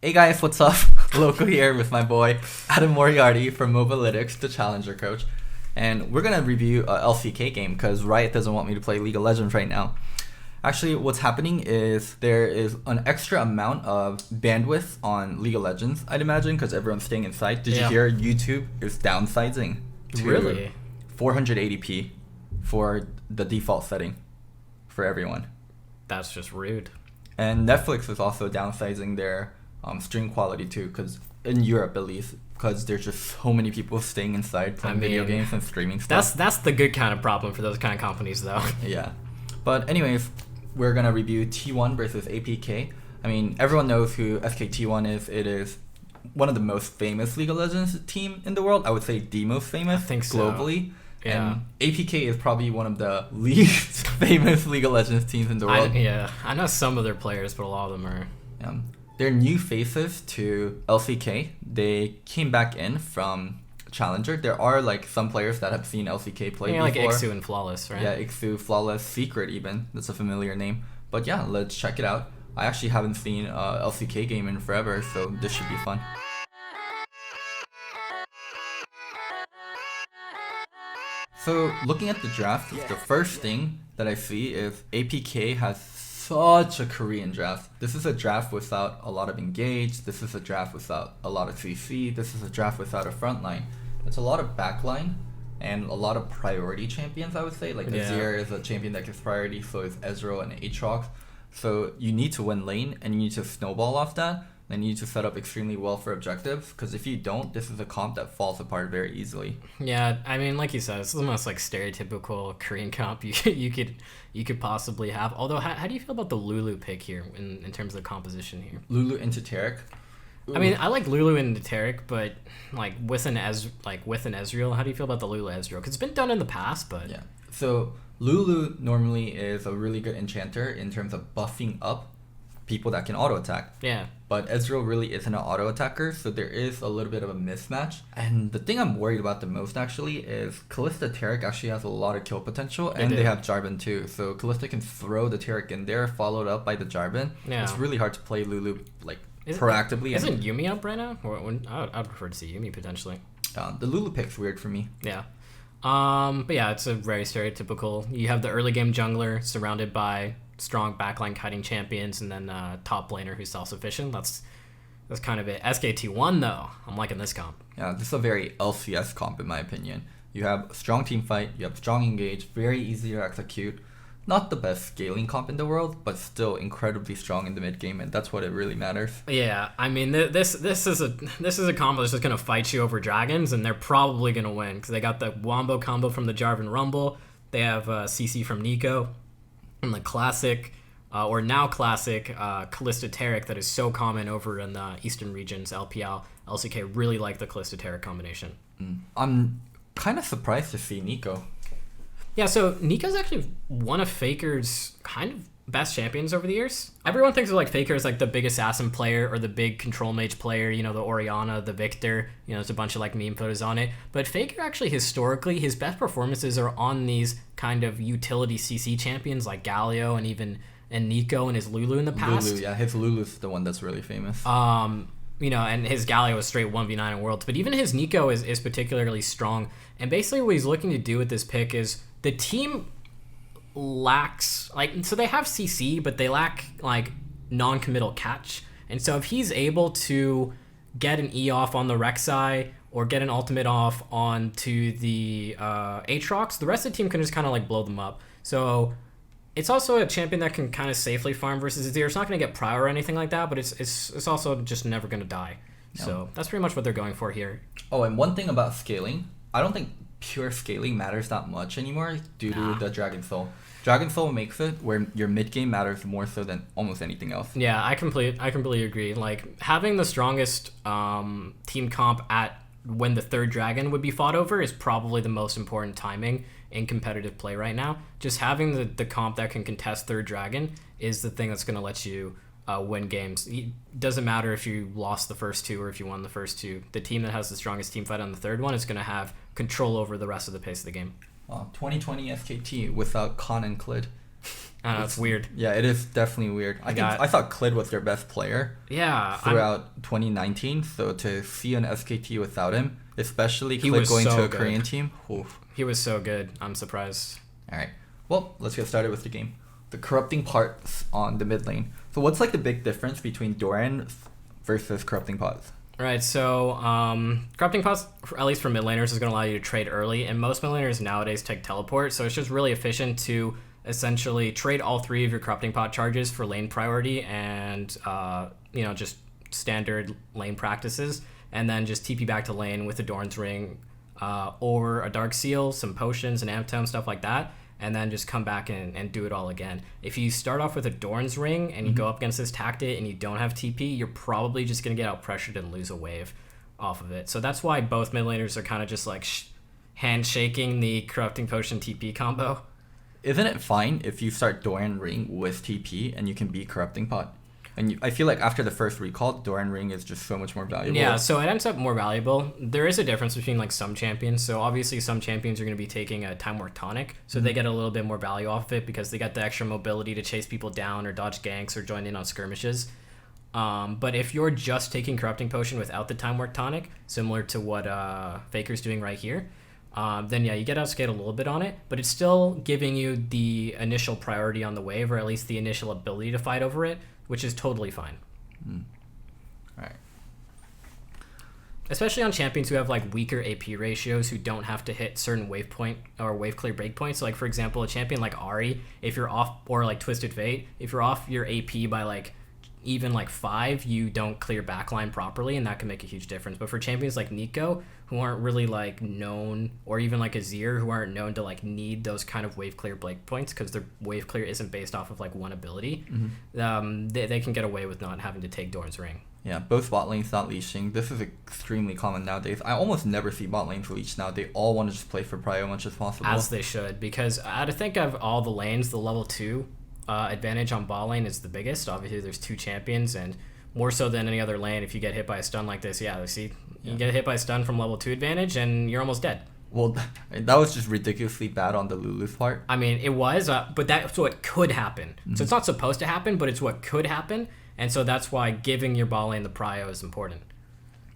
Hey guys, what's up? Loco here with my boy Adam Moriarty from Mobalytics, the Challenger coach, and we're gonna review a LCK game because Riot doesn't want me to play League of Legends right now. Actually, what's happening is there is an extra amount of bandwidth on League of Legends, I'd imagine, because everyone's staying inside. Did you hear YouTube is downsizing to Really? 480p for the default setting for everyone? That's just rude. And Netflix is also downsizing their stream quality too, because in Europe at least, because there's just so many people staying inside playing video games and streaming stuff. That's the good kind of problem for those kind of companies, though. Yeah. But anyways, we're going to review T1 versus APK. I mean, everyone knows who SKT1 is. It is one of the most famous League of Legends team in the world. I would say the most famous I think so. globally. Yeah. And APK is probably one of the least famous League of Legends teams in the world. I know some of their players, but a lot of them are... They're new faces to LCK. They came back in from Challenger. There are like some players that have seen LCK play before. like Ixu and Flawless, right? Yeah, Ixu, Flawless, Secret even. That's a familiar name. But yeah, let's check it out. I actually haven't seen a LCK game in forever, so this should be fun. So looking at the draft, the first thing that I see is APK has such a Korean draft. This is a draft without a lot of engage. This is a draft without a lot of CC. This is a draft without a front line. It's a lot of backline and a lot of priority champions, I would say. Like Azir is a champion that gets priority, so is Ezreal and Aatrox. So you need to win lane and you need to snowball off that. Then you need to set up extremely well for objectives, because if you don't, this is a comp that falls apart very easily. Yeah, I mean, like you said, it's the most like stereotypical Korean comp you could possibly have. Although, how do you feel about the Lulu pick here in terms of the composition here? Lulu into Taric. I mean, I like Lulu into Taric, but like with an Ezreal, how do you feel about the Lulu Ezreal? Because it's been done in the past, but yeah. So Lulu normally is a really good enchanter in terms of buffing up people that can auto attack. Yeah. But Ezreal really isn't an auto attacker, so there is a little bit of a mismatch. And the thing I'm worried about the most actually is Kalista Taric actually has a lot of kill potential, and they have Jarvan too. So Kalista can throw the Taric in there, followed up by the Jarvan. Yeah. It's really hard to play Lulu proactively. Isn't Yumi up right now? I'd prefer to see Yumi potentially. The Lulu pick's weird for me. Yeah. But yeah, it's a very stereotypical. You have the early game jungler surrounded by strong backline kiting champions, and then top laner who's self-sufficient. That's kind of it. SKT1 though, I'm liking this comp. Yeah, this is a very LCS comp in my opinion. You have strong team fight, you have strong engage, very easy to execute. Not the best scaling comp in the world, but still incredibly strong in the mid game, and that's what it really matters. Yeah, I mean this is a combo that's just gonna fight you over dragons, and they're probably gonna win because they got the Wombo combo from the Jarvan Rumble. They have CC from Nico, and the classic, or now classic, Kalista Taric that is so common over in the eastern regions, LPL, LCK really like the Kalista Taric combination. I'm kind of surprised to see Nico. Yeah, so Nico's actually one of Faker's kind of best champions over the years. Everyone thinks of like Faker as like the big assassin player or the big control mage player, the Orianna, the Victor, there's a bunch of like meme photos on it. But Faker actually historically, his best performances are on these kind of utility CC champions like Galio and Nico and his Lulu in the past. Lulu, yeah, his Lulu's the one that's really famous. And his Galio is straight 1v9 in Worlds. But even his Nico is particularly strong. And basically what he's looking to do with this pick is the team lacks, so they have CC, but they lack, non-committal catch. And so if he's able to get an E off on the Rek'Sai or get an ultimate off onto the Aatrox, the rest of the team can just kind of, blow them up. So it's also a champion that can kind of safely farm versus Azir. It's not going to get prior or anything like that, but it's also just never going to die. No. So that's pretty much what they're going for here. Oh, and one thing about scaling, I don't think pure scaling matters that much anymore due to the Dragon Soul. Dragon Soul makes it where your mid game matters more so than almost anything else. Yeah, I completely agree. Having the strongest team comp at when the third dragon would be fought over is probably the most important timing in competitive play right now. Just having the comp that can contest third dragon is the thing that's going to let you win games. It doesn't matter if you lost the first two or if you won the first two. The team that has the strongest team fight on the third one is going to have control over the rest of the pace of the game. 2020 SKT without Khan and Klid. I don't know, it's weird. Yeah, it is definitely weird. I thought Clid was their best player throughout 2019. So to see an SKT without him, especially Clid going to a Korean team. Oof. He was so good. I'm surprised. All right. Well, let's get started with the game. The corrupting parts on the mid lane. So what's like the big difference between Doran versus corrupting pots? Right, so corrupting pots, at least for mid laners, is going to allow you to trade early, and most mid laners nowadays take teleport, so it's just really efficient to essentially trade all 3 of your corrupting pot charges for lane priority and just standard lane practices, and then just TP back to lane with a Doran's Ring or a Dark Seal, some potions, an Amp Tome, stuff like that, and then just come back and do it all again. If you start off with a Doran's Ring and you go up against this Tactit and you don't have TP, you're probably just going to get out pressured and lose a wave off of it. So that's why both mid laners are kind of just like handshaking the Corrupting Potion TP combo. Isn't it fine if you start Doran Ring with TP and you can beat Corrupting Pot? And I feel like after the first recall, Doran Ring is just so much more valuable. Yeah, so it ends up more valuable. There is a difference between like some champions. So obviously some champions are going to be taking a Time Warp Tonic, so they get a little bit more value off of it because they got the extra mobility to chase people down or dodge ganks or join in on skirmishes. But if you're just taking Corrupting Potion without the Time Warp Tonic, similar to what Faker's doing right here, then yeah, you get outscaled a little bit on it, but it's still giving you the initial priority on the wave, or at least the initial ability to fight over it, which is totally fine. Alright. Especially on champions who have like weaker AP ratios, who don't have to hit certain wave point or wave clear breakpoints. So like for example, a champion like Ahri, if you're off, or like Twisted Fate, if you're off your AP by like even like 5, you don't clear backline properly, and that can make a huge difference. But for champions like Nico, who aren't really like known, or even like Azir, who aren't known to like need those kind of wave clear break points because their wave clear isn't based off of like one ability, they can get away with not having to take Doran's Ring. Yeah, both bot lanes not leashing. This is extremely common nowadays. I almost never see bot lanes leash now. They all want to just play for prio as much as possible. As they should, because I think of all the lanes, the level 2 advantage on bot lane is the biggest. Obviously, there's 2 champions, and more so than any other lane, if you get hit by a stun like this, you get hit by a stun from level 2 advantage, and you're almost dead. Well, that was just ridiculously bad on the Lulu's part. I mean, it was, but that's what could happen. So it's not supposed to happen, but it's what could happen, and so that's why giving your bot lane the prio is important.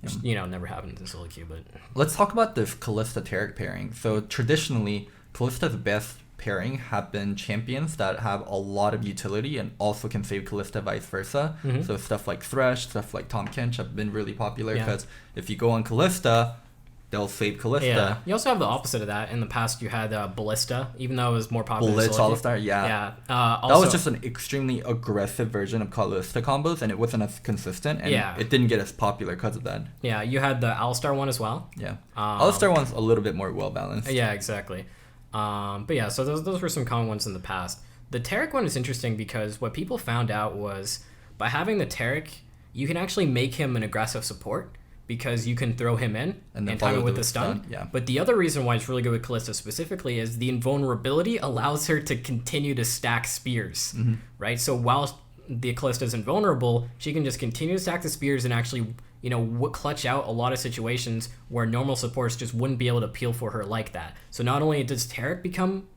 Which, never happens in solo queue, but... Let's talk about this Kalista-Taric pairing. So traditionally, Kalista's best pairing have been champions that have a lot of utility and also can save Kalista vice versa. So stuff like Thresh, stuff like Tahm Kench have been really popular because if you go on Kalista, they'll save Kalista. Yeah. You also have the opposite of that. In the past, you had Ballista, even though it was more popular. Blitz, All-Star, yeah. Also, that was just an extremely aggressive version of Kalista combos, and it wasn't as consistent, and it didn't get as popular because of that. Yeah, you had the All-Star one as well. Yeah. All-Star one's a little bit more well-balanced. Yeah, exactly. But yeah, so those were some common ones in the past. The Taric one is interesting because what people found out was by having the Taric, you can actually make him an aggressive support because you can throw him in and time it with the stun. Yeah. But the other reason why it's really good with Kalista specifically is the invulnerability allows her to continue to stack spears, right? So while the Kalista is invulnerable, she can just continue to stack the spears and actually clutch out a lot of situations where normal supports just wouldn't be able to peel for her like that. So not only does Taric become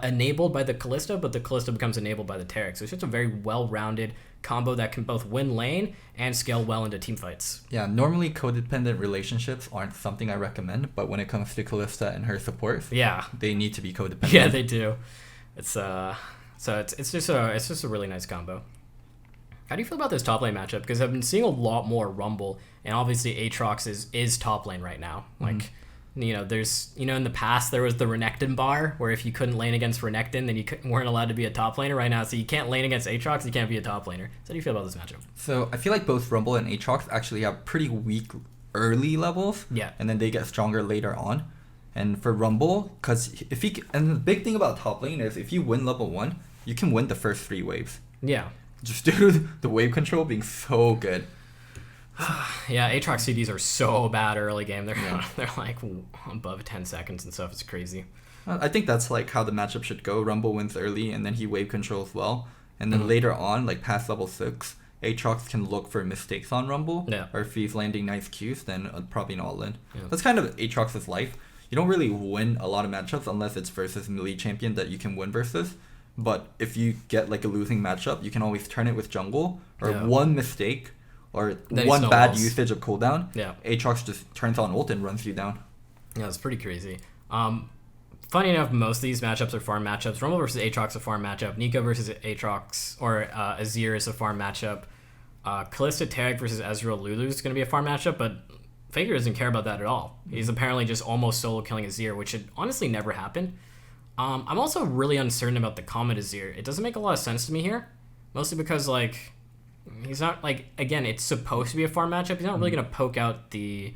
enabled by the Kalista, but the Kalista becomes enabled by the Taric. So it's just a very well-rounded combo that can both win lane and scale well into team fights. Yeah, normally codependent relationships aren't something I recommend, but when it comes to Kalista and her supports, they need to be codependent. Yeah, they do. It's it's just a really nice combo. How do you feel about this top lane matchup? Because I've been seeing a lot more Rumble, and obviously Aatrox is top lane right now. Like, there's, in the past there was the Renekton bar, where if you couldn't lane against Renekton, then you weren't allowed to be a top laner. Right now, so you can't lane against Aatrox, you can't be a top laner. So how do you feel about this matchup? So I feel like both Rumble and Aatrox actually have pretty weak early levels. Yeah. And then they get stronger later on. And for Rumble, and the big thing about top lane is if you win level 1, you can win the first 3 waves. Yeah. Just due to the wave control being so good. Yeah, Aatrox CDs are so bad early game. They're like above 10 seconds and stuff. It's crazy. I think that's like how the matchup should go. Rumble wins early, and then he wave controls well. And then later on, like past level 6, Aatrox can look for mistakes on Rumble. Yeah. Or if he's landing nice Qs, then probably an all-in. Yeah. That's kind of Aatrox's life. You don't really win a lot of matchups unless it's versus melee champion that you can win versus. but if you get like a losing matchup, you can always turn it with jungle, or Yeah. one mistake or Then he one bad snowballs. usage of cooldown. Yeah. Aatrox just turns on ult and runs you down. Yeah, it's pretty crazy. Funny enough, most of these matchups are farm matchups. Rumble versus Aatrox a farm matchup. Nico versus Aatrox or Azir is a farm matchup. Kalista Taric versus Ezreal Lulu is going to be a farm matchup, but Faker doesn't care about that at all. He's apparently just almost solo killing Azir, which should honestly never happen. I'm also really uncertain about the Comet Azir. It doesn't make a lot of sense to me here, mostly because like he's not like, again, it's supposed to be a farm matchup. He's not really going to poke out the.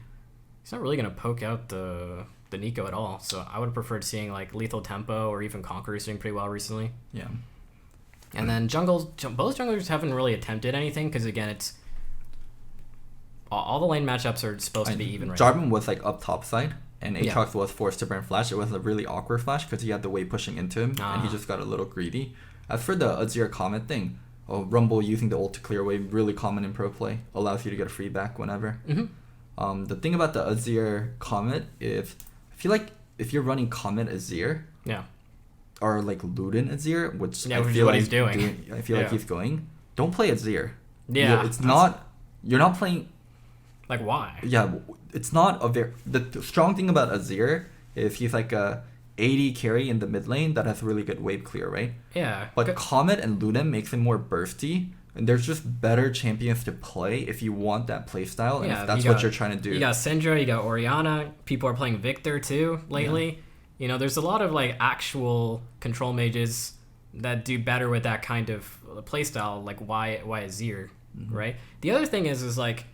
He's not really going to poke out the Nico at all. So I would have preferred seeing like Lethal Tempo or even Conqueror's doing pretty well recently. Yeah. And then both junglers haven't really attempted anything because again, it's all the lane matchups are supposed to be even right now. Jarvan was like up top side, and Aatrox was forced to burn flash. It was a really awkward flash because he had the wave pushing into him, and he just got a little greedy. As for the Azir Comet thing, Rumble using the ult to clear wave, really common in pro play, allows you to get a free back whenever. The thing about the Azir Comet is, I feel like if you're running Comet Azir, Yeah. or like Luden Azir, which Yeah, I which is feel what like he's doing. I feel like Yeah. he's going. Don't play Azir. Yeah, it's that's- not. You're not playing. Like why? Yeah, it's not a very. The strong thing about Azir is he's like a 80 carry in the mid lane that has really good wave clear, right? Yeah. But Comet and Luden makes him more bursty, and there's just better champions to play if you want that playstyle, and Yeah, if that's you what got- you're trying to do. You got Syndra, you got Orianna. People are playing Victor too lately. You know, there's a lot of like actual control mages that do better with that kind of playstyle. Like why Azir, right? The other thing is like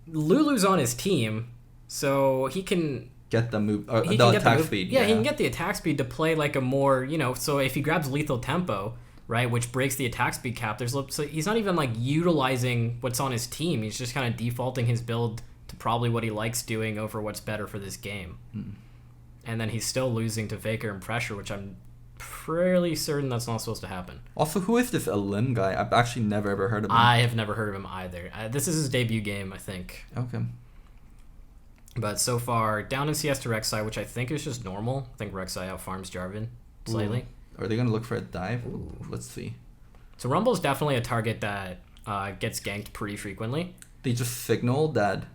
Lulu's on his team, so he can Get the move, he the can get attack move- speed. Yeah, he can get the attack speed to play like a more, you know, so if he grabs lethal tempo, right, which breaks the attack speed cap, so he's not even like utilizing what's on his team. He's just kind of defaulting his build to probably what he likes doing over what's better for this game. And then he's still losing to Faker and pressure, which I'm fairly certain that's not supposed to happen. Also, who is this Elim guy? I've actually never ever heard of him. I have never heard of him either. This is his debut game, I think. Okay. But so far, down in CS to Rek'Sai, which I think is just normal. I think Rek'Sai outfarms Jarvan slightly. Are they gonna look for a dive? Let's see. So Rumble's definitely a target that gets ganked pretty frequently. They just signal that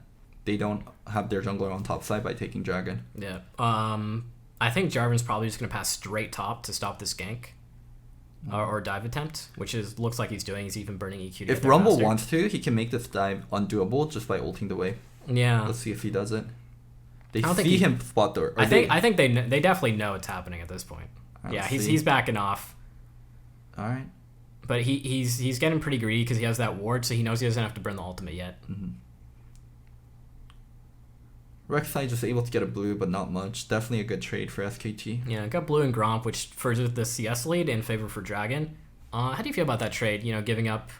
they don't have their jungler on top side by taking dragon. Yeah. I think Jarvan's probably just going to pass straight top to stop this gank. Or dive attempt, which looks like he's doing. He's even burning EQ. to get If there Rumble faster. wants to, he can make this dive undoable just by ulting the wave. Yeah. Let's see if he does it. They I don't think see he- him spot the. I think they definitely know it's happening at this point. Yeah, Let's he's see. he's backing off. All right. But he's getting pretty greedy because he has that ward, so he knows he doesn't have to burn the ultimate yet. Rek'Sai just able to get a blue, but not much. Definitely a good trade for SKT. Yeah, got blue and Gromp, which furthers the CS lead in favor for Dragon. How do you feel about that trade? You know, giving up,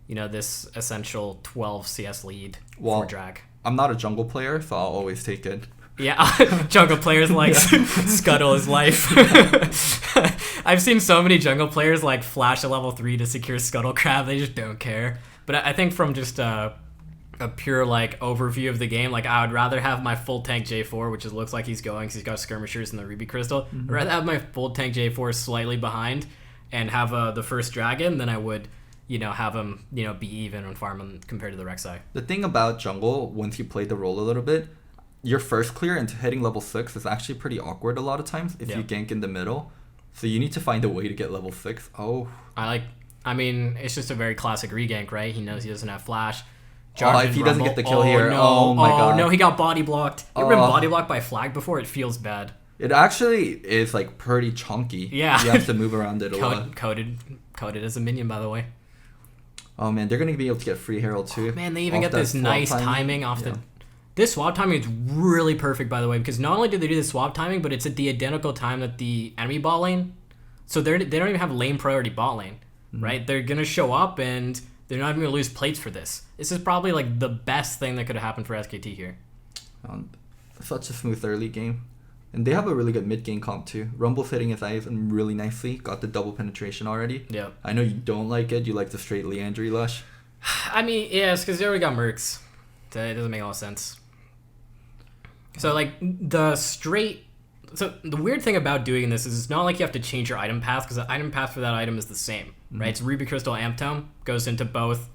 you know, this essential 12 CS lead for Drag. I'm not a jungle player, so I'll always take it. Yeah, jungle players like scuttle his life. I've seen so many jungle players like flash a level 3 to secure scuttle crab. They just don't care. But I think from just a pure like overview of the game, like I would rather have my full tank J4, which looks like he's going because he's got skirmishers and the ruby crystal. I'd rather have my full tank J4 slightly behind and have the first dragon than I would, you know, have him, you know, be even on farm compared to the Rek'Sai. The thing about jungle, once you play the role a little bit, your first clear into hitting level 6 is actually pretty awkward a lot of times if you gank in the middle. So you need to find a way to get level 6. I mean, it's just a very classic regank, right? He knows he doesn't have flash. If he doesn't get the kill here, no. oh my god. No, he got body blocked. You ever been body blocked by flag before? It feels bad. It actually is like pretty chunky. Yeah. You have to move around it a lot. Coded as a minion, by the way. Oh man, they're gonna be able to get free herald too. Man, they even off get that this swap nice timing off the... This swap timing is really perfect, by the way, because not only do they do the swap timing, but it's at the identical time that the enemy bot lane. So they don't even have lane priority bot lane, right? They're going to show up, and they're not even going to lose plates for this. This is probably like the best thing that could have happened for SKT here. Such a smooth early game. And they have a really good mid game comp too. Rumble's hitting his eyes and really nicely. Got the double penetration already. Yeah. I know you don't like it. You like the straight Leandry Lush. I mean, yeah, it's because they already got Mercs. So it doesn't make a lot of sense. So, like, the straight So the weird thing about doing this is it's not like you have to change your item path, because the item path for that item is the same, right? It's Ruby Crystal Amptome, goes into both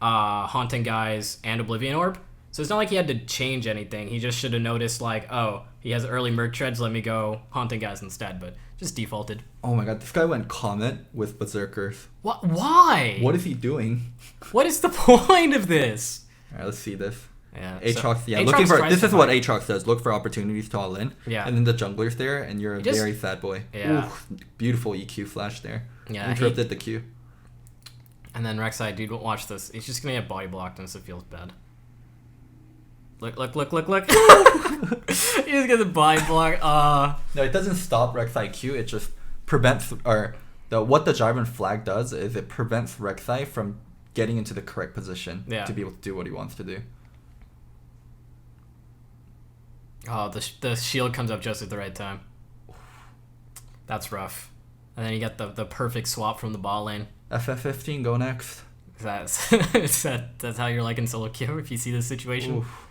Haunting Guise and Oblivion Orb. So it's not like he had to change anything. He just should have noticed, like, oh, he has early Merc Treads, let me go Haunting Guise instead, but just defaulted. Oh my god, this guy went Comet with Berserkers. What? Why? What is he doing? What is the point of this? Alright, let's see this. Yeah, Aatrox, Aatrox looking for tries this to is what fight. Aatrox does. Look for opportunities to all in. Yeah. And then the jungler's there, and you're a just- very sad boy. Yeah. Ooh, beautiful EQ flash there. Yeah, Interrupted the Q. And then Rek'Sai, dude, watch this. He's just gonna get body blocked, and so it feels bad. Look. He just gets a body block. No, it doesn't stop Rek'Sai Q. It just prevents what the Jarvan flag does is it prevents Rek'Sai from getting into the correct position to be able to do what he wants to do. Oh, the shield comes up just at the right time. That's rough. And then you get the perfect swap from the bot lane. FF15, go next. That's how you're like in solo queue if you see this situation. Oof.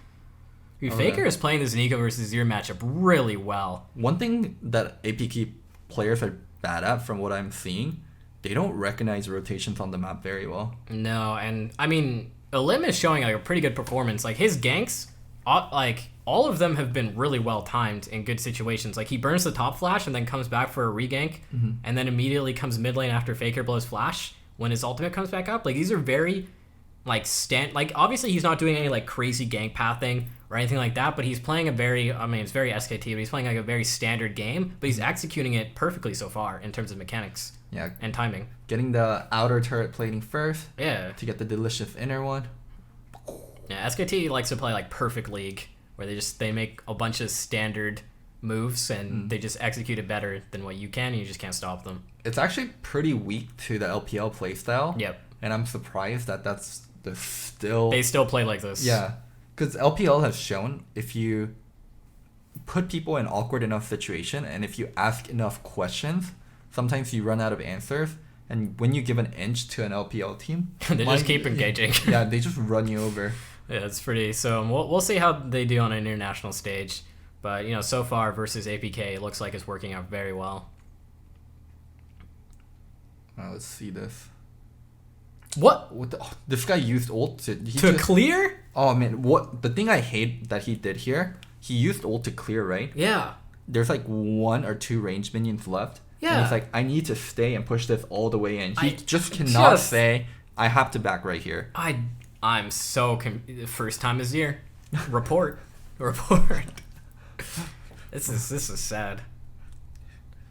Dude, Okay. Faker is playing this Nico versus Zir matchup really well. One thing that APK players are bad at, from what I'm seeing, they don't recognize rotations on the map very well. No, and I mean, Elim is showing like a pretty good performance. Like his ganks, all of them have been really well timed in good situations. Like he burns the top flash and then comes back for a regank, and then immediately comes mid lane after Faker blows flash when his ultimate comes back up. Like these are very like obviously he's not doing any like crazy gank pathing or anything like that, but he's playing it's very SKT, but he's playing like a very standard game, but he's executing it perfectly so far in terms of mechanics and timing. Getting the outer turret plating first Yeah. to get the delicious inner one. Yeah, SKT likes to play like perfect league, where they make a bunch of standard moves and they just execute it better than what you can, and you just can't stop them. It's actually pretty weak to the LPL playstyle. Yep. And I'm surprised that that's still... They still play like this. Yeah. Because LPL has shown if you put people in awkward enough situation and if you ask enough questions, sometimes you run out of answers. And when you give an inch to an LPL team... They just keep engaging. Yeah, they just run you over. Yeah, it's pretty... So we'll see how they do on an international stage. But, you know, so far versus APK, it looks like it's working out very well. Let's see this. What this guy used ult to clear? Oh man, the thing I hate that he did here, he used ult to clear, right? Yeah. There's like 1 or 2 ranged minions left. Yeah. And he's like, I need to stay and push this all the way in. He just cannot say, I have to back right here. I'm so first time this year. Report. This is sad.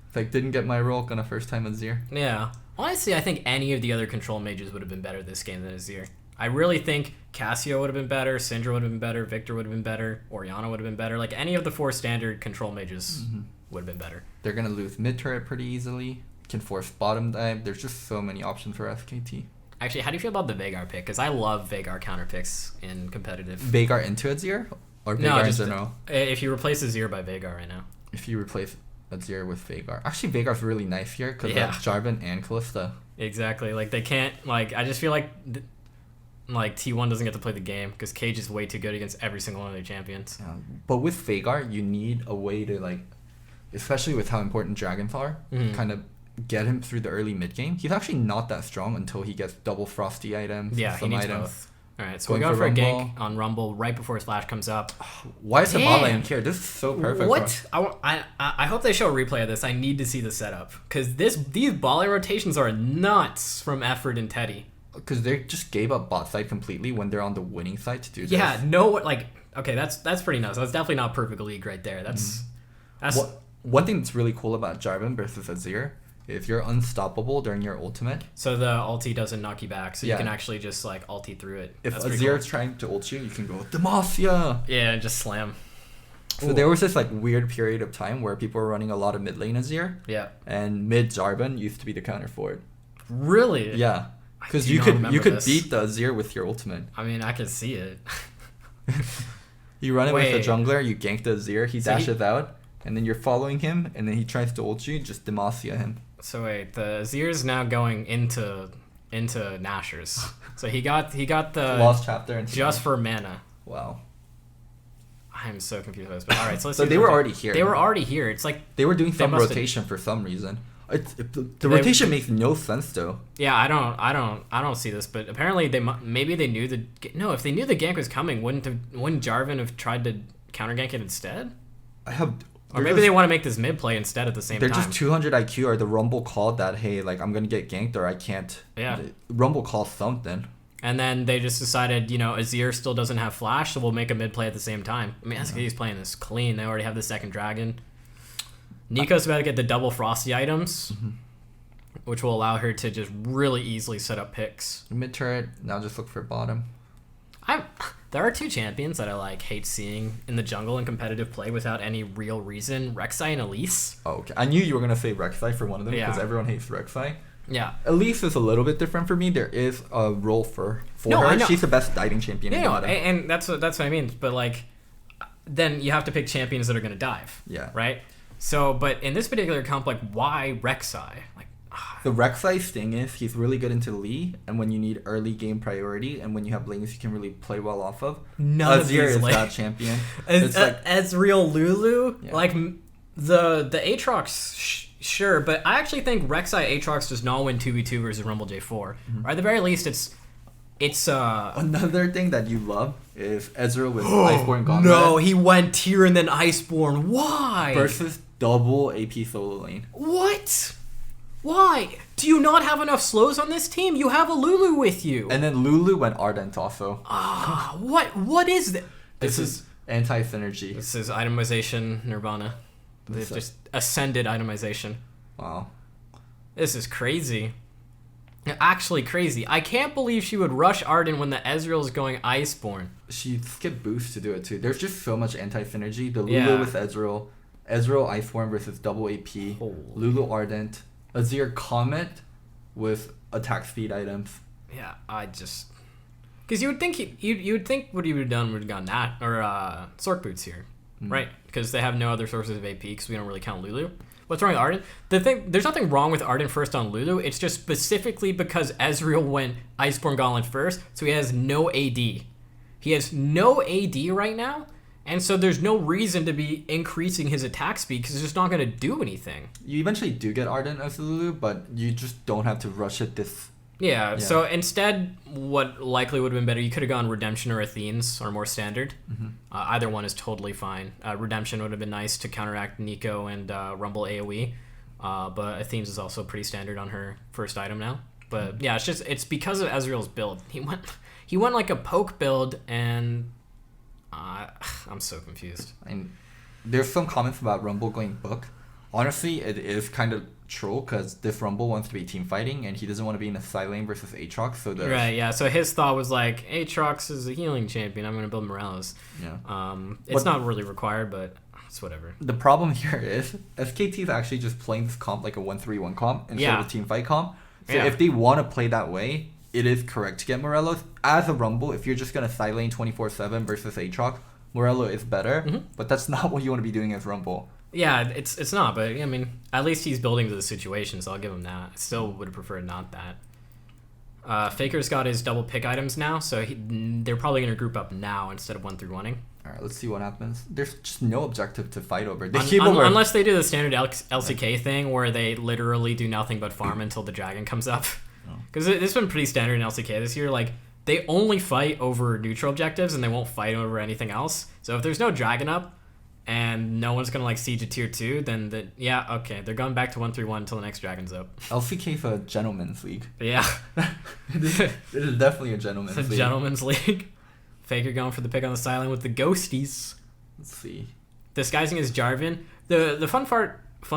It's like, didn't get my role on a first time Azir. Yeah. Honestly, I think any of the other control mages would have been better this game than Azir. I really think Cassio would have been better, Syndra would have been better, Victor would have been better, Orianna would have been better. Like, any of the 4 standard control mages would have been better. They're going to lose mid turret pretty easily. Can force bottom dive. There's just so many options for SKT. Actually, how do you feel about the Veigar pick? Because I love Veigar counter picks in competitive. Veigar into Azir? Or Veigar No, in just general? If you replace Azir by Veigar right now. If you replace Azir with Veigar. Actually, Veigar's really nice here because Yeah. of Jarvan and Kalista. Exactly. Like, they can't... Like, I just feel like... Like, T1 doesn't get to play the game because Cage is way too good against every single one of their champions. Yeah. But with Veigar, you need a way to, like... Especially with how important dragons are. Kind of get him through the early mid game. He's actually not that strong until he gets double frosty items. Yeah, he some needs items. both. Alright, so Going we're going for for a Rumble. gank on Rumble right before his flash comes up. Why is the bot Damn. lane here? This is so perfect. What? I hope they show a replay of this. I need to see the setup. Because these ball lane rotations are nuts from Effort and Teddy. Because they just gave up bot side completely when they're on the winning side to do this. Yeah, okay, that's pretty nuts. That's definitely not perfect league right there. That's One thing that's really cool about Jarvan versus Azir, if you're unstoppable during your ultimate, so the ulti doesn't knock you back, so you Yeah. can actually just like ulti through it. if That's pretty Azir is trying to ult you, you can go Demacia. Yeah, and just slam. So there was this like weird period of time where people were running a lot of mid lane Azir, Yeah. and mid Jarvan used to be the counter for it. Really? Yeah, because do you not could remember this. beat the Azir with your ultimate. I mean, I can see it. You run it with the Wait. jungler, you gank the Azir, he So he- dashes out, and then you're following him, and then he tries to ult you, just Demacia him. So wait, the Azir is now going into Nashers. So he got the Lost chapter and just for mana. wow. I'm so confused by this. But all right, so let's So see they what were we're- already here. They were already here. It's like They were doing some must've- rotation for some reason. The rotation makes no sense though. yeah, I don't see this, but apparently maybe they knew if they knew the gank was coming, wouldn't Jarvan have tried to counter gank it instead? Or maybe they want to make this mid play instead at the same They're time. just 200 IQ, or the Rumble called that, hey, like I'm gonna get ganked or I can't. Yeah. Rumble called something. And then they just decided, Azir still doesn't have flash, so we'll make a mid play at the same time. I mean, SKT's playing this clean. They already have the second dragon. Nico's about to get the double frosty items, which will allow her to just really easily set up picks. Mid turret, now just look for bottom. There are two champions that I hate seeing in the jungle in competitive play without any real reason: Rek'Sai and Elise. Oh, okay. I knew you were gonna say Rek'Sai for one of them because Yeah. everyone hates Rek'Sai. Yeah. Elise is a little bit different for me. There is a role for No, I her. know. She's the best diving champion in Yeah, the meta. and that's what I mean. But then you have to pick champions that are gonna dive. Yeah. Right. So, but in this particular comp, why Rek'Sai? The Rek'Sai's thing is he's really good into Lee, and when you need early game priority, and when you have lanes you can really play well off of. None of Azir these is lanes. that champion. As Ezreal Lulu, Yeah. the Aatrox, sure, but I actually think Rek'Sai Aatrox does not win 2v2 versus Rumble J4. Or at the very least, it's Another thing that you love is Ezreal with Iceborne Gauntlet. No, he went tier and then Iceborne. Why? Versus double AP solo lane. What? Why? Do you not have enough slows on this team? You have a Lulu with you. And then Lulu went Ardent also. What is that? This is anti-synergy. This is itemization nirvana. They've just ascended itemization. Wow. This is crazy. Actually crazy. I can't believe she would rush Arden when the Ezreal is going Iceborne. She skipped boost to do it too. There's just so much anti-synergy. The Lulu Yeah. with Ezreal Iceborne versus double AP, Holy. Lulu Ardent, Azir Comet with attack speed items. Yeah, I just because you would think you would think what he would have done would have gone that or Sork Boots here, right? Because they have no other sources of AP because we don't really count Lulu. What's wrong with Arden? There's nothing wrong with Arden first on Lulu. It's just specifically because Ezreal went Iceborne Gauntlet first, so he has no AD. He has no AD right now, and so there's no reason to be increasing his attack speed because it's just not going to do anything. You eventually do get Ardent as Lulu, but you just don't have to rush it this. Yeah, so instead, what likely would have been better, you could have gone Redemption or Athene's, or more standard. Either one is totally fine. Redemption would have been nice to counteract Nico and Rumble AoE, but Athene's is also pretty standard on her first item now. But yeah, it's because of Ezreal's build. He went like a poke build, and I'm so confused. And there's some comments about Rumble going book. Honestly, it is kind of troll because this Rumble wants to be team fighting and he doesn't want to be in a side lane versus Aatrox. So Right, yeah. So his thought was Aatrox is a healing champion. I'm going to build Morales. Yeah. It's not really required, but it's whatever. The problem here is SKT is actually just playing this comp like a 1-3-1 comp instead of a team fight comp. So if they want to play that way, it is correct to get Morelos. As a Rumble, if you're just going to side lane 24/7 versus Aatrox, Morello is better, but that's not what you want to be doing as Rumble. Yeah, it's not, but I mean, at least he's building to the situation, so I'll give him that. I still would have preferred not that. Faker's got his double pick items now, so they're probably going to group up now instead of 1-3-1-ing. Alright, let's see what happens. There's just no objective to fight over. Unless they do the standard LCK thing where they literally do nothing but farm until the dragon comes up. Because this has been pretty standard in LCK this year. They only fight over neutral objectives and they won't fight over anything else. So if there's no dragon up, and no one's gonna siege a tier 2, then they're going back to 1-3-1 until the next dragon's up. LCK is a gentleman's league. Yeah. It is definitely a gentleman's league. It's a gentleman's league. Faker going for the pick on the sideline with the ghosties. Let's see. Disguising as Jarvan. The fun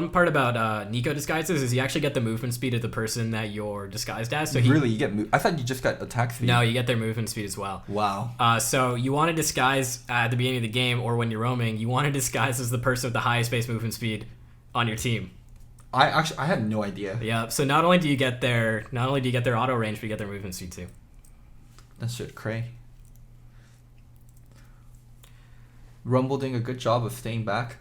part about Nico disguises is you actually get the movement speed of the person that you're disguised as. So you get I thought you just got attack speed. No, you get their movement speed as well. Wow. So you want to disguise at the beginning of the game or when you're roaming, you want to disguise as the person with the highest base movement speed on your team. I had no idea. Yeah, so not only do you get their auto range, but you get their movement speed too. That's shit cray. Rumble doing a good job of staying back.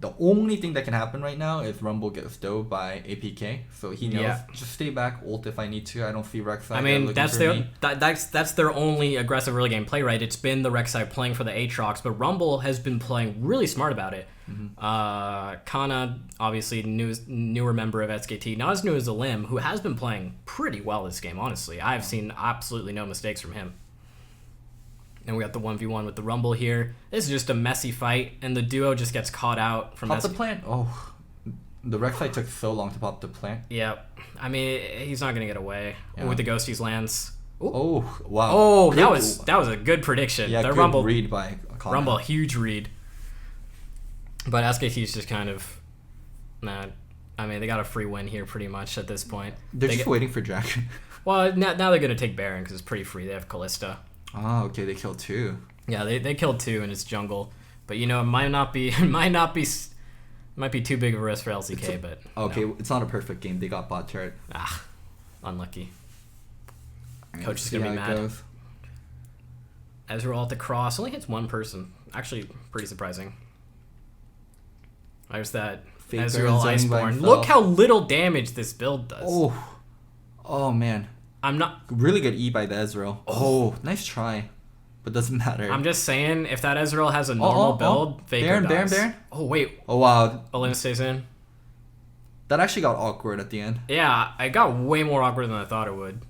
the only thing that can happen right now is Rumble gets dove by APK. So he knows just stay back, ult if I need to. I don't see Rek'Sai. I mean, that's their only aggressive early game play, right? It's been the Rek'Sai playing for the Aatrox, but Rumble has been playing really smart about it. Kana, obviously newer member of SKT, not as new as Alim, who has been playing pretty well this game, honestly. I've seen absolutely no mistakes from him. And we got the 1v1 with the Rumble here. This is just a messy fight, and the duo just gets caught out from Pop the plant. Oh, the Rek'Sai took so long to pop the plant. Yeah, I mean, he's not gonna get away with the Ghosties lands. Ooh. Oh, wow. Oh, that was a good prediction. Yeah, the good Rumble read by Kana. Rumble, huge read. But SKT's just kind of, nah. I mean, they got a free win here pretty much at this point. They're just waiting for Dragon. Well, now they're gonna take Baron because it's pretty free. They have Kalista. Oh, okay, they killed 2. Yeah, they killed 2 in its jungle, but you know it might be too big of a risk for LCK. But okay, it's not a perfect game. They got bot turret. Unlucky. Right, Coach is gonna be mad. Ezreal at the cross only hits 1 person. Actually, pretty surprising. There's that Faker Ezreal Iceborne. himself. Look how little damage this build does. Oh man. I'm not really good E by the Ezreal. Oh, nice try, but doesn't matter. I'm just saying, if that Ezreal has a normal build, Faker dies. Baron. Oh wait. Oh wow. Olim stays in. That actually got awkward at the end. Yeah, it got way more awkward than I thought it would.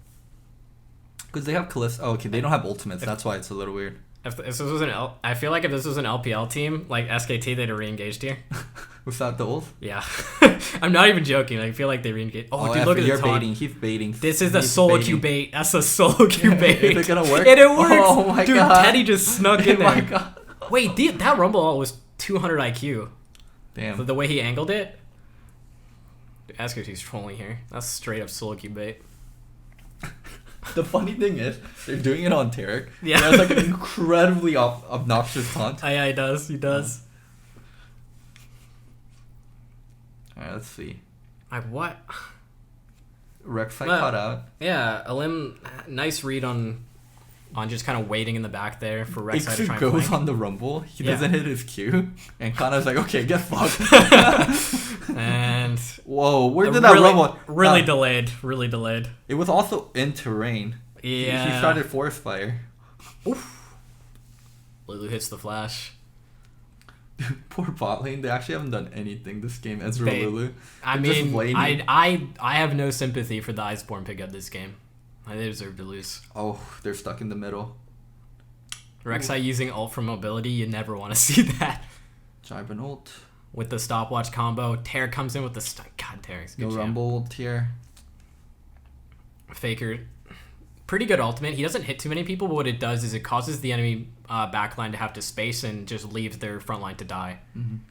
Because they have Kalista. Oh, okay, they don't have ultimates. That's why it's a little weird. If this was I feel like if this was an LPL team like SKT, they'd have re-engaged here. Without the ult? Yeah. I'm not even joking. I feel like they re-engaged. Oh, dude, look at the taunt. Baiting. He's baiting. This is the solo queue bait. That's the solo queue bait. Is it gonna work? And it works. Oh my dude, god. Teddy just snuck in there. Oh my god. Wait, that Rumble ult was 200 IQ. Damn. So the way he angled it. SKT's trolling here. That's straight up solo queue bait. The funny thing is, they're doing it on Tarek. Yeah. That's like an incredibly obnoxious taunt. Yeah, he does. He does. Alright, let's see. Like what? Rek'Sai caught out. Yeah, Alim, nice read on just kind of waiting in the back there for Rek'Sai to try and goes flank. on the Rumble. He doesn't hit his Q, and Kana's like, okay, get fucked. And whoa, where did that Rumble? Really delayed. Really delayed. It was also in terrain. Yeah. He started Forest Fire. Oof. Lulu hits the flash. Poor bot lane. They actually haven't done anything this game. Ezreal Lulu. I mean, I have no sympathy for the Iceborne pickup this game. They deserve to lose. Oh, they're stuck in the middle. Rek'Sai using ult for mobility, you never want to see that. Jibin ult. With the stopwatch combo, Terra comes in with the God, Terra's good. No Rumble ult here. Faker, pretty good ultimate. He doesn't hit too many people, but what it does is it causes the enemy backline to have to space and just leaves their front line to die.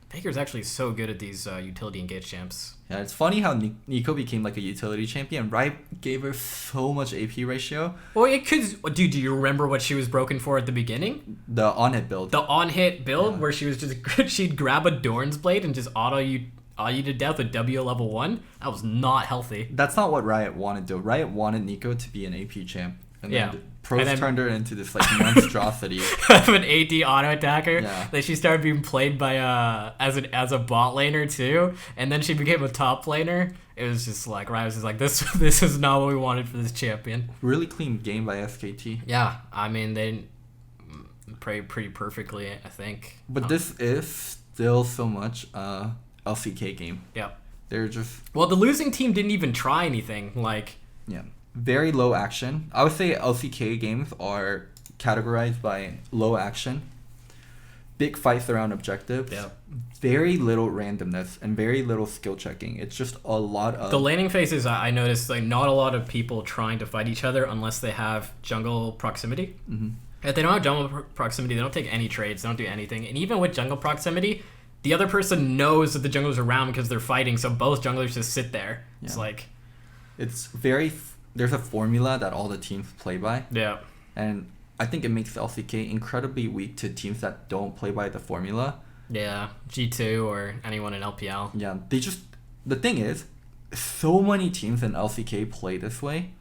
Faker's actually so good at these utility engage champs. Yeah, it's funny how Nico became like a utility champion. Riot gave her so much AP ratio. Well, it could. Dude, do you remember what she was broken for at the beginning? The on-hit build. The on-hit build where she was just she'd grab a Dorn's Blade and just auto you to death with W level 1. That was not healthy. That's not what Riot wanted though. Riot wanted Nico to be an AP champ. And then pros turned her into this like monstrosity of an AD auto attacker. Yeah. Then she started being played by as a bot laner too, and then she became a top laner. It was just like Riot was just like this is not what we wanted for this champion. Really clean game by SKT. Yeah, I mean they played pretty perfectly, I think. But this is still so much LCK game. Yeah. They're just the losing team didn't even try anything. Like very low action. I would say LCK games are categorized by low action, big fights around objectives, very little randomness, and very little skill checking. It's just a lot of... The laning phases, I noticed, like not a lot of people trying to fight each other unless they have jungle proximity. If they don't have jungle proximity, they don't take any trades, they don't do anything. And even with jungle proximity, the other person knows that the jungler's around because they're fighting, so both junglers just sit there. It's like... It's very... There's a formula that all the teams play by. Yeah. And I think it makes LCK incredibly weak to teams that don't play by the formula. Yeah, G2 or anyone in LPL. Yeah, they just... The thing is, so many teams in LCK play this way.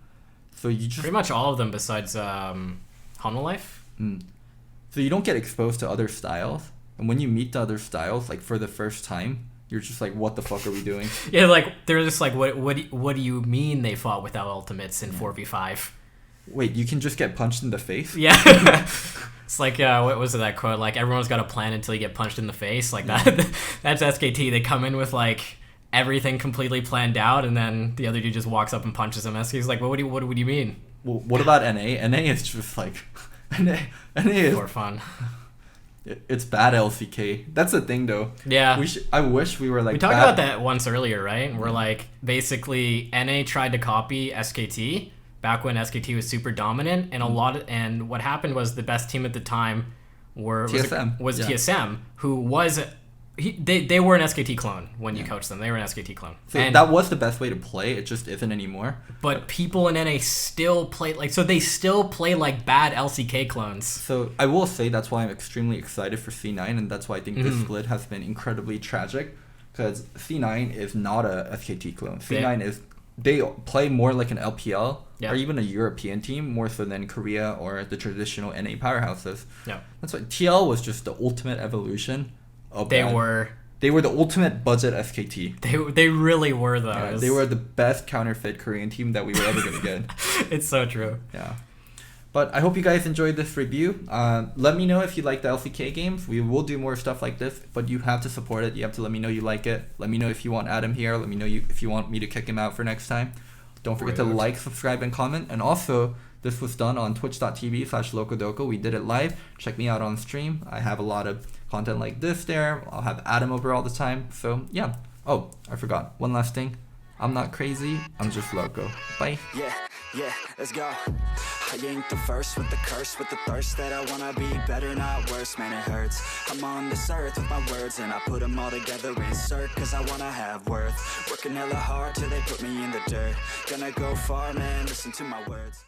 So you just... Pretty much all of them besides Hanwha Life. So you don't get exposed to other styles. And when you meet the other styles, like for the first time, you're just like, what the fuck are we doing? Yeah, like they're just like, what do you mean they fought without ultimates in 4v5? Wait, you can just get punched in the face? Yeah. It's like, what was it, that quote? Like, everyone's got a plan until you get punched in the face. Like that. That's SKT. They come in with like everything completely planned out, and then the other dude just walks up and punches him. SKT's like, what do you mean? Well, what about NA? NA is just like NA is For fun. It's bad LCK. That's the thing, though. Yeah. I wish we were like. We talked about that once earlier, right? We're like, basically, NA tried to copy SKT back when SKT was super dominant, and and what happened was the best team at the time was TSM, who was. They were an SKT clone when you coached them. They were an SKT clone. So that was the best way to play. It just isn't anymore. But people in NA still play they still play like bad LCK clones. So I will say that's why I'm extremely excited for C9, and that's why I think this split has been incredibly tragic, because C9 is not a SKT clone. C9 they play more like an LPL or even a European team, more so than Korea or the traditional NA powerhouses. Yeah, that's why TL was just the ultimate evolution. They were the ultimate budget SKT. They really were, though. Yeah, they were the best counterfeit Korean team that we were ever going to get. It's so true. Yeah. But I hope you guys enjoyed this review. Let me know if you like the LCK games. We will do more stuff like this, but you have to support it. You have to let me know you like it. Let me know if you want Adam here. Let me know if you want me to kick him out for next time. Don't forget to like, subscribe, and comment. And also, this was done on twitch.tv/Locodoco. We did it live. Check me out on stream. I have a lot of content like this there. I'll have Adam over all the time. So, yeah. Oh, I forgot. One last thing. I'm not crazy. I'm just loco. Bye. Yeah, let's go. I ain't the first with the curse, with the thirst that I wanna be better, not worse, man, it hurts. I'm on this earth with my words, and I put them all together, insert, cause I wanna have worth. Working hella hard till they put me in the dirt. Gonna go far, man, listen to my words.